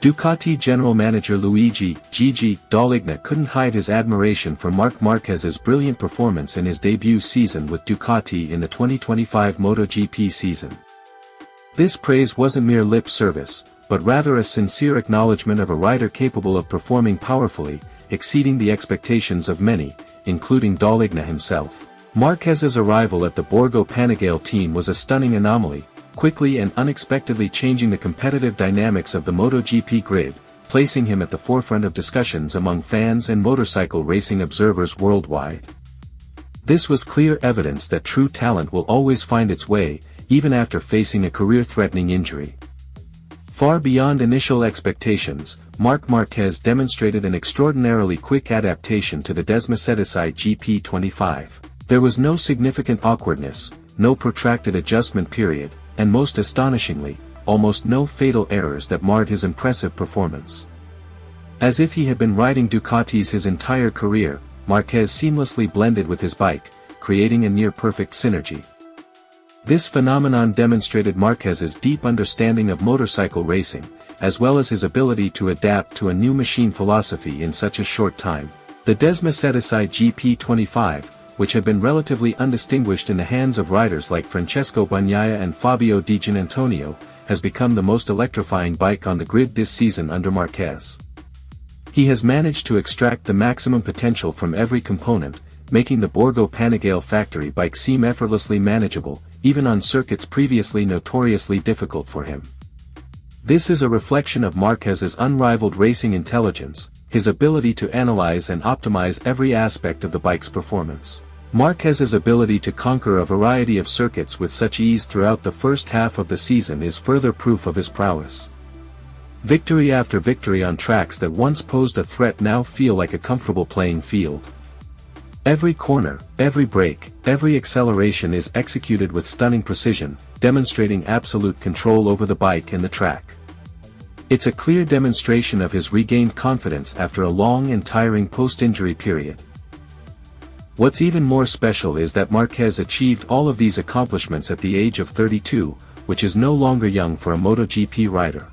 Ducati general manager Gigi Dall'Igna couldn't hide his admiration for Marc Marquez's brilliant performance in his debut season with Ducati in the 2025 MotoGP season. This praise wasn't mere lip service, but rather a sincere acknowledgement of a rider capable of performing powerfully, exceeding the expectations of many, including Dall'Igna himself. Marquez's arrival at the Borgo Panigale team was a stunning anomaly, quickly and unexpectedly changing the competitive dynamics of the MotoGP grid, placing him at the forefront of discussions among fans and motorcycle racing observers worldwide. This was clear evidence that true talent will always find its way, even after facing a career-threatening injury. Far beyond initial expectations, Marc Marquez demonstrated an extraordinarily quick adaptation to the Desmosedici GP25. There was no significant awkwardness, no protracted adjustment period, and most astonishingly, almost no fatal errors that marred his impressive performance. As if he had been riding Ducatis his entire career, Marquez seamlessly blended with his bike, creating a near-perfect synergy. This phenomenon demonstrated Marquez's deep understanding of motorcycle racing, as well as his ability to adapt to a new machine philosophy in such a short time. The Desmosedici GP25, which had been relatively undistinguished in the hands of riders like Francesco Bagnaia and Fabio Di Giannantonio, has become the most electrifying bike on the grid this season under Marquez. He has managed to extract the maximum potential from every component, making the Borgo Panigale factory bike seem effortlessly manageable, even on circuits previously notoriously difficult for him. This is a reflection of Marquez's unrivaled racing intelligence, his ability to analyze and optimize every aspect of the bike's performance. Marquez's ability to conquer a variety of circuits with such ease throughout the first half of the season is further proof of his prowess. Victory after victory on tracks that once posed a threat now feel like a comfortable playing field. Every corner, every brake, every acceleration is executed with stunning precision, demonstrating absolute control over the bike and the track. It's a clear demonstration of his regained confidence after a long and tiring post-injury period. What's even more special is that Marquez achieved all of these accomplishments at the age of 32, which is no longer young for a MotoGP rider.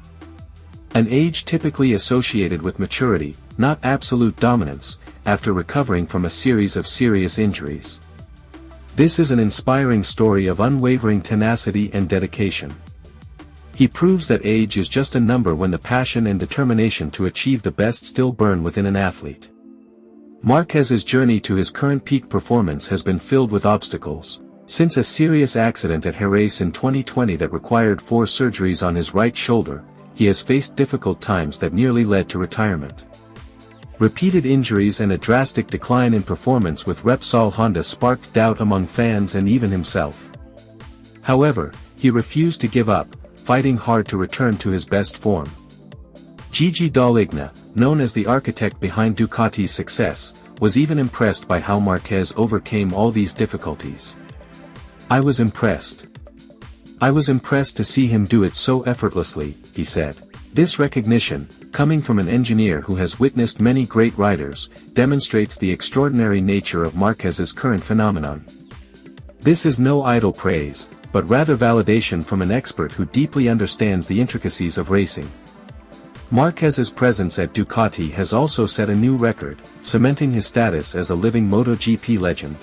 An age typically associated with maturity, not absolute dominance, after recovering from a series of serious injuries. This is an inspiring story of unwavering tenacity and dedication. He proves that age is just a number when the passion and determination to achieve the best still burn within an athlete. Marquez's journey to his current peak performance has been filled with obstacles. Since a serious accident at Jerez in 2020 that required 4 surgeries on his right shoulder, he has faced difficult times that nearly led to retirement. Repeated injuries and a drastic decline in performance with Repsol Honda sparked doubt among fans and even himself. However, he refused to give up, fighting hard to return to his best form. Gigi Dall'Igna, known as the architect behind Ducati's success, was even impressed by how Marquez overcame all these difficulties. "I was impressed. I was impressed to see him do it so effortlessly," he said. This recognition, coming from an engineer who has witnessed many great riders, demonstrates the extraordinary nature of Marquez's current phenomenon. This is no idle praise, but rather validation from an expert who deeply understands the intricacies of racing. Marquez's presence at Ducati has also set a new record, cementing his status as a living MotoGP legend.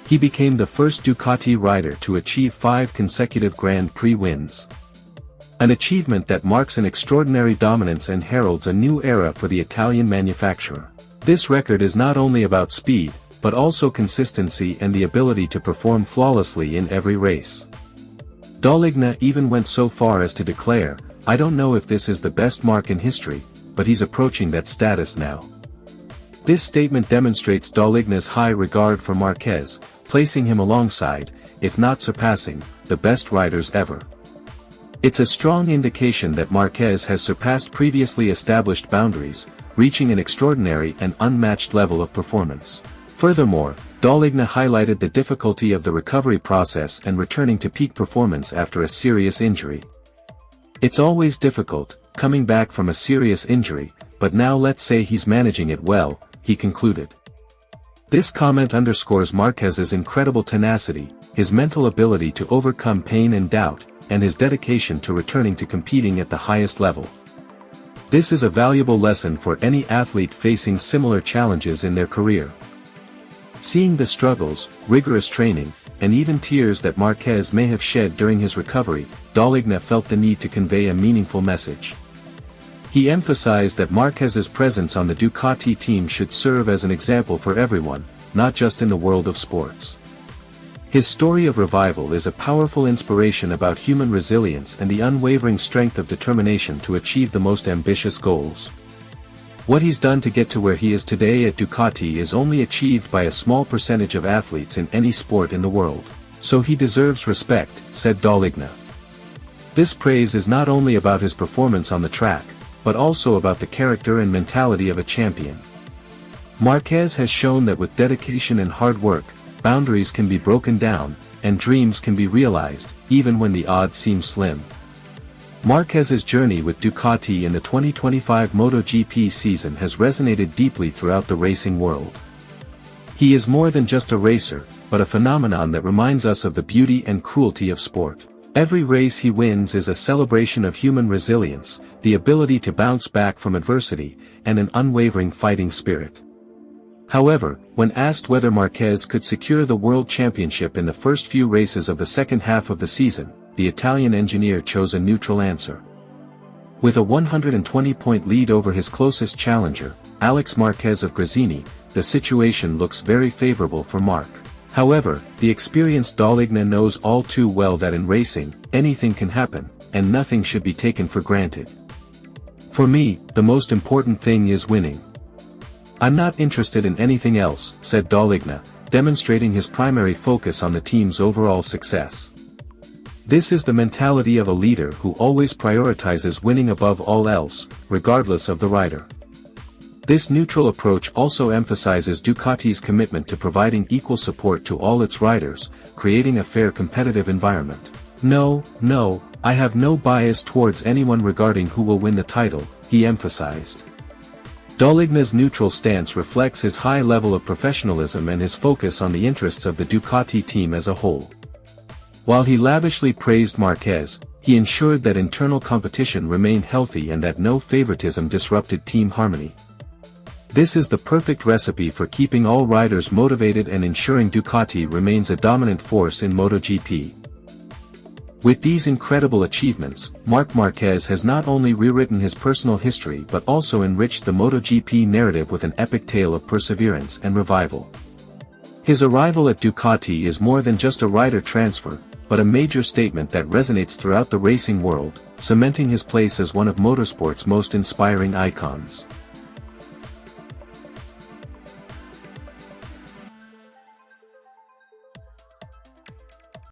He became the first Ducati rider to achieve 5 consecutive Grand Prix wins. An achievement that marks an extraordinary dominance and heralds a new era for the Italian manufacturer. This record is not only about speed, but also consistency and the ability to perform flawlessly in every race. Dall'Igna even went so far as to declare, "I don't know if this is the best Marc in history, but he's approaching that status now." This statement demonstrates Dall'Igna's high regard for Marquez, placing him alongside, if not surpassing, the best riders ever. It's a strong indication that Marquez has surpassed previously established boundaries, reaching an extraordinary and unmatched level of performance. Furthermore, Dall'Igna highlighted the difficulty of the recovery process and returning to peak performance after a serious injury. "It's always difficult, coming back from a serious injury, but now let's say he's managing it well," he concluded. This comment underscores Marquez's incredible tenacity, his mental ability to overcome pain and doubt, and his dedication to returning to competing at the highest level. This is a valuable lesson for any athlete facing similar challenges in their career. Seeing the struggles, rigorous training, and even tears that Marquez may have shed during his recovery, Dall'Igna felt the need to convey a meaningful message. He emphasized that Marquez's presence on the Ducati team should serve as an example for everyone, not just in the world of sports. His story of revival is a powerful inspiration about human resilience and the unwavering strength of determination to achieve the most ambitious goals. What he's done to get to where he is today at Ducati is only achieved by a small percentage of athletes in any sport in the world. So he deserves respect, said Dall'Igna. This praise is not only about his performance on the track, but also about the character and mentality of a champion. Marquez has shown that with dedication and hard work, boundaries can be broken down, and dreams can be realized, even when the odds seem slim. Marquez's journey with Ducati in the 2025 MotoGP season has resonated deeply throughout the racing world. He is more than just a racer, but a phenomenon that reminds us of the beauty and cruelty of sport. Every race he wins is a celebration of human resilience, the ability to bounce back from adversity, and an unwavering fighting spirit. However, when asked whether Marquez could secure the World Championship in the first few races of the second half of the season, the Italian engineer chose a neutral answer. With a 120-point lead over his closest challenger, Alex Marquez of Gresini, the situation looks very favorable for Marc. However, the experienced Dall'Igna knows all too well that in racing, anything can happen, and nothing should be taken for granted. For me, the most important thing is winning. I'm not interested in anything else, said Dall'Igna, demonstrating his primary focus on the team's overall success. This is the mentality of a leader who always prioritizes winning above all else, regardless of the rider. This neutral approach also emphasizes Ducati's commitment to providing equal support to all its riders, creating a fair competitive environment. No, I have no bias towards anyone regarding who will win the title, he emphasized. Dall'Igna's neutral stance reflects his high level of professionalism and his focus on the interests of the Ducati team as a whole. While he lavishly praised Marquez, he ensured that internal competition remained healthy and that no favoritism disrupted team harmony. This is the perfect recipe for keeping all riders motivated and ensuring Ducati remains a dominant force in MotoGP. With these incredible achievements, Marc Marquez has not only rewritten his personal history but also enriched the MotoGP narrative with an epic tale of perseverance and revival. His arrival at Ducati is more than just a rider transfer, but a major statement that resonates throughout the racing world, cementing his place as one of motorsport's most inspiring icons.